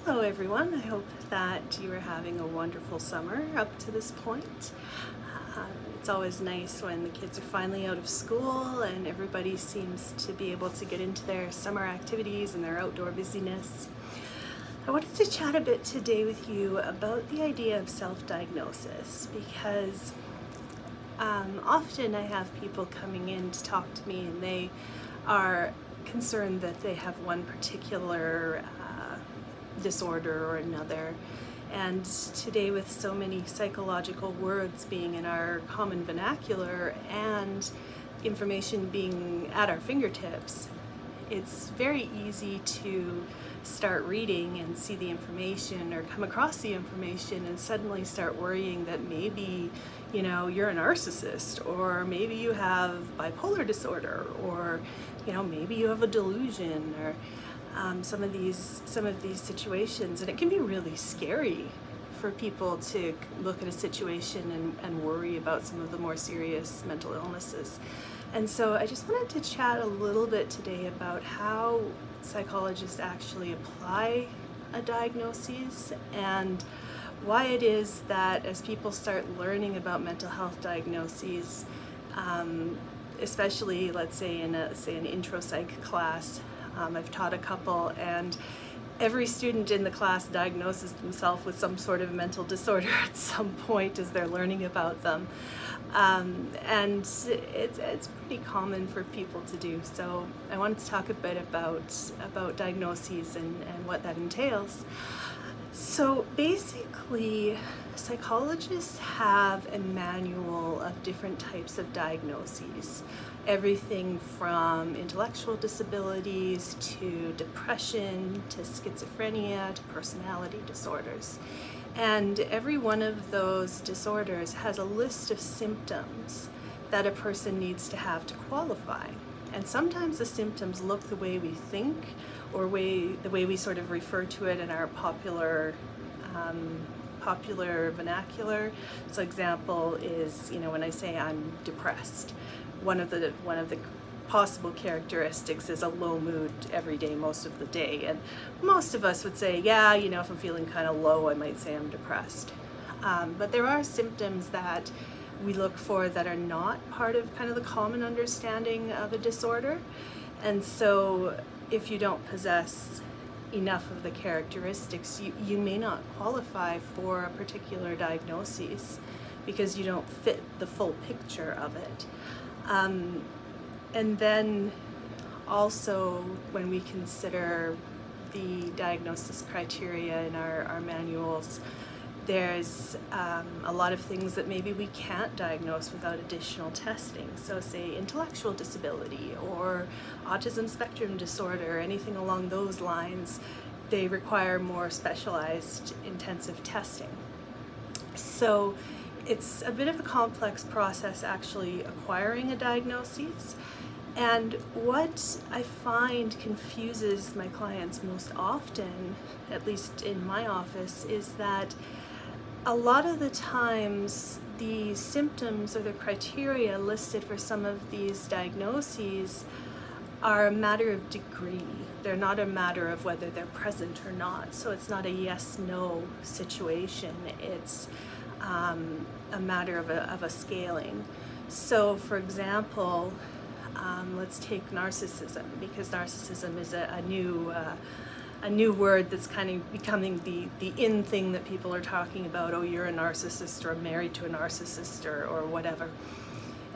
Hello everyone, I hope that you are having a wonderful summer up to this point. It's always nice when the kids are finally out of school and everybody seems to be able to get into their summer activities and their outdoor busyness. I wanted to chat a bit today with you about the idea of self-diagnosis because often I have people coming in to talk to me and they are concerned that they have one particular disorder or another. And today, with so many psychological words being in our common vernacular and information being at our fingertips, it's very easy to start reading and see the information or come across the information and suddenly start worrying that maybe, you're a narcissist, or maybe you have bipolar disorder, or, maybe you have a delusion, or some of these situations. And it can be really scary for people to look at a situation and worry about some of the more serious mental illnesses. And so I just wanted to chat a little bit today about how psychologists actually apply a diagnosis and why it is that as people start learning about mental health diagnoses, especially let's say in an intro psych class, I've taught a couple, and every student in the class diagnoses themselves with some sort of mental disorder at some point as they're learning about them. And it's pretty common for people to do. So I wanted to talk a bit about diagnoses and what that entails. So basically, psychologists have a manual of different types of diagnoses. Everything from intellectual disabilities to depression to schizophrenia to personality disorders. And every one of those disorders has a list of symptoms that a person needs to have to qualify. And sometimes the symptoms look the way we think, or the way we sort of refer to it in our popular vernacular. So example is, when I say I'm depressed, one of the possible characteristics is a low mood every day, most of the day. And most of us would say, yeah, if I'm feeling kind of low, I might say I'm depressed. But there are symptoms that we look for that are not part of kind of the common understanding of a disorder. And so if you don't possess enough of the characteristics, you may not qualify for a particular diagnosis because you don't fit the full picture of it. And then also when we consider the diagnosis criteria in our manuals, there's a lot of things that maybe we can't diagnose without additional testing. So say intellectual disability or autism spectrum disorder, anything along those lines, they require more specialized intensive testing. So it's a bit of a complex process actually acquiring a diagnosis. And what I find confuses my clients most often, at least in my office, is that a lot of the times the symptoms or the criteria listed for some of these diagnoses are a matter of degree. They're not a matter of whether they're present or not. So it's not a yes-no situation. It's a matter of a scaling. So for example, let's take narcissism, because narcissism is a new word that's kind of becoming the in thing that people are talking about. Oh, you're a narcissist, or married to a narcissist, or whatever.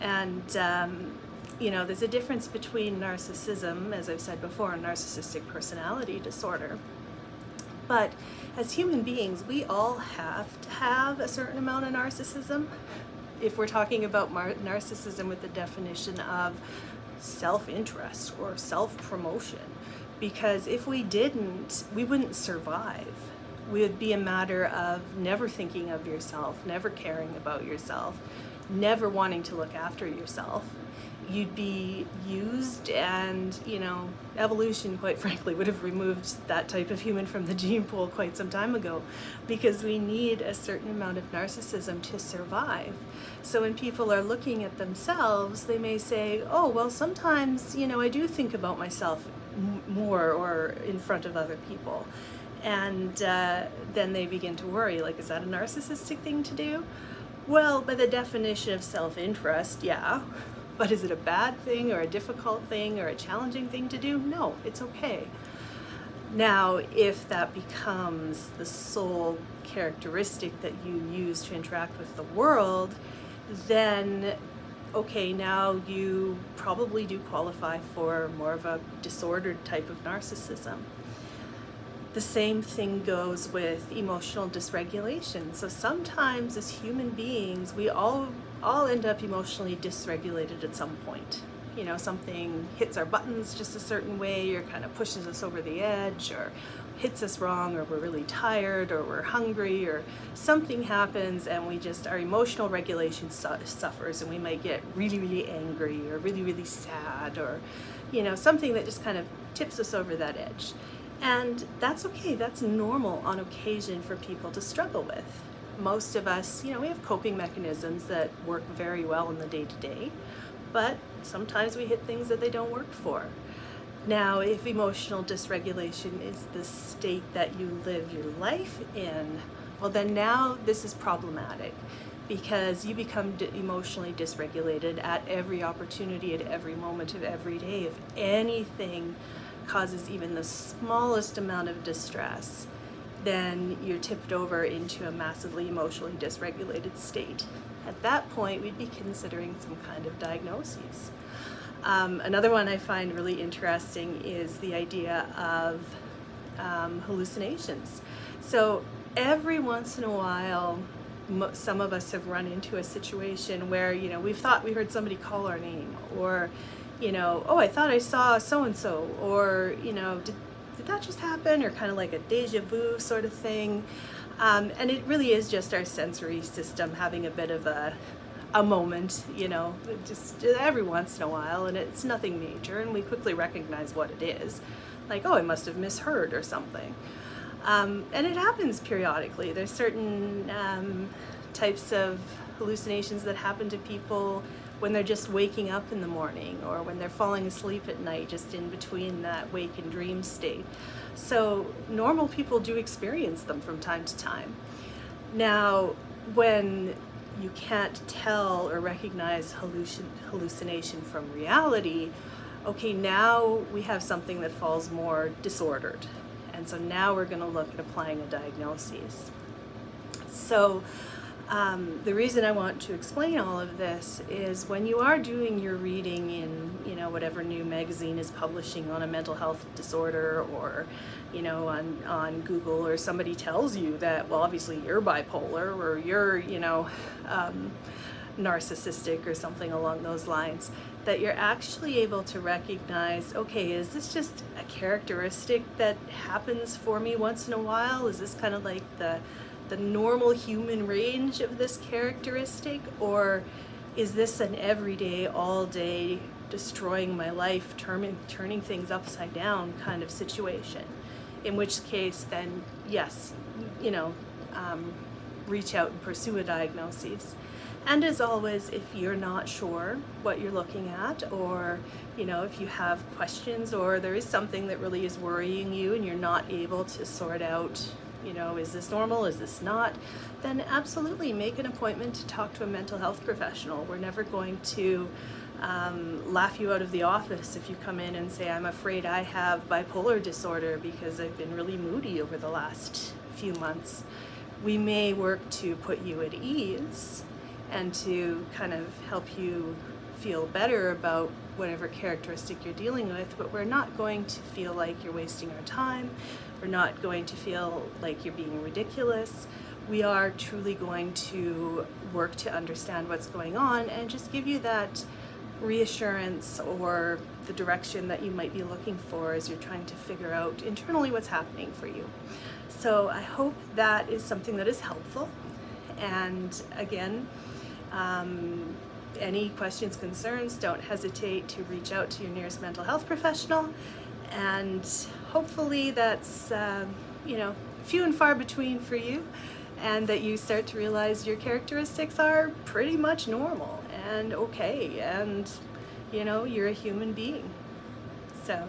And there's a difference between narcissism, as I've said before, and narcissistic personality disorder. But as human beings, we all have to have a certain amount of narcissism. If we're talking about narcissism with the definition of self-interest or self-promotion, because if we didn't, we wouldn't survive. We would be a matter of never thinking of yourself, never caring about yourself, never wanting to look after yourself. You'd be used, and evolution, quite frankly, would have removed that type of human from the gene pool quite some time ago, because we need a certain amount of narcissism to survive. So when people are looking at themselves, they may say, oh, well, sometimes I do think about myself more or in front of other people. And then they begin to worry, like, is that a narcissistic thing to do? Well, by the definition of self-interest, yeah. But is it a bad thing or a difficult thing or a challenging thing to do? No, it's okay. Now, if that becomes the sole characteristic that you use to interact with the world, then okay, now you probably do qualify for more of a disordered type of narcissism. The same thing goes with emotional dysregulation. So sometimes as human beings, we all end up emotionally dysregulated at some point. You know, something hits our buttons just a certain way, or kind of pushes us over the edge, or hits us wrong, or we're really tired, or we're hungry, or something happens and we just, our emotional regulation suffers, and we might get really, really angry, or really, really sad, or, you know, something that just kind of tips us over that edge. And that's okay, that's normal on occasion for people to struggle with. Most of us, you know, we have coping mechanisms that work very well in the day-to-day, but sometimes we hit things that they don't work for. Now, if emotional dysregulation is the state that you live your life in, well then now this is problematic, because you become emotionally dysregulated at every opportunity, at every moment of every day. If anything causes even the smallest amount of distress, then you're tipped over into a massively emotionally dysregulated state. At that point, we'd be considering some kind of diagnosis. Another one I find really interesting is the idea of hallucinations. So every once in a while, some of us have run into a situation where, you know, we've thought we heard somebody call our name, or, you know, oh, I thought I saw so-and-so, or, you know, did that just happen, or kind of like a deja vu sort of thing. And it really is just our sensory system having a bit of a moment, you know, just every once in a while, and it's nothing major, and we quickly recognize what it is. Like, oh, I must have misheard or something. And it happens periodically. There's certain types of hallucinations that happen to people when they're just waking up in the morning, or when they're falling asleep at night, just in between that wake and dream state. So normal people do experience them from time to time. Now, when you can't tell or recognize hallucination from reality, okay, now we have something that falls more disordered. And so now we're going to look at applying a diagnosis. So the reason I want to explain all of this is when you are doing your reading in, you know, whatever new magazine is publishing on a mental health disorder, or, you know, on Google, or somebody tells you that, well, obviously you're bipolar, or you're, you know, narcissistic, or something along those lines, that you're actually able to recognize, okay, is this just a characteristic that happens for me once in a while? Is this kind of like the normal human range of this characteristic, or is this an everyday, all day, destroying my life, turning things upside down kind of situation? In which case, then yes, you know, reach out and pursue a diagnosis. And as always, if you're not sure what you're looking at, or, you know, if you have questions, or there is something that really is worrying you and you're not able to sort out, you know, is this normal, is this not, then absolutely make an appointment to talk to a mental health professional. We're never going to laugh you out of the office if you come in and say, I'm afraid I have bipolar disorder because I've been really moody over the last few months. We may work to put you at ease and to kind of help you feel better about whatever characteristic you're dealing with, but we're not going to feel like you're wasting our time. We're not going to feel like you're being ridiculous. We are truly going to work to understand what's going on and just give you that reassurance or the direction that you might be looking for as you're trying to figure out internally what's happening for you. So I hope that is something that is helpful. And again, any questions, concerns, don't hesitate to reach out to your nearest mental health professional. And hopefully that's, you know, few and far between for you, and that you start to realize your characteristics are pretty much normal and okay, and, you know, you're a human being. So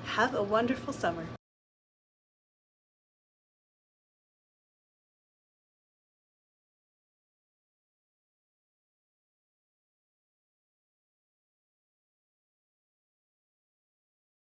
have a wonderful summer.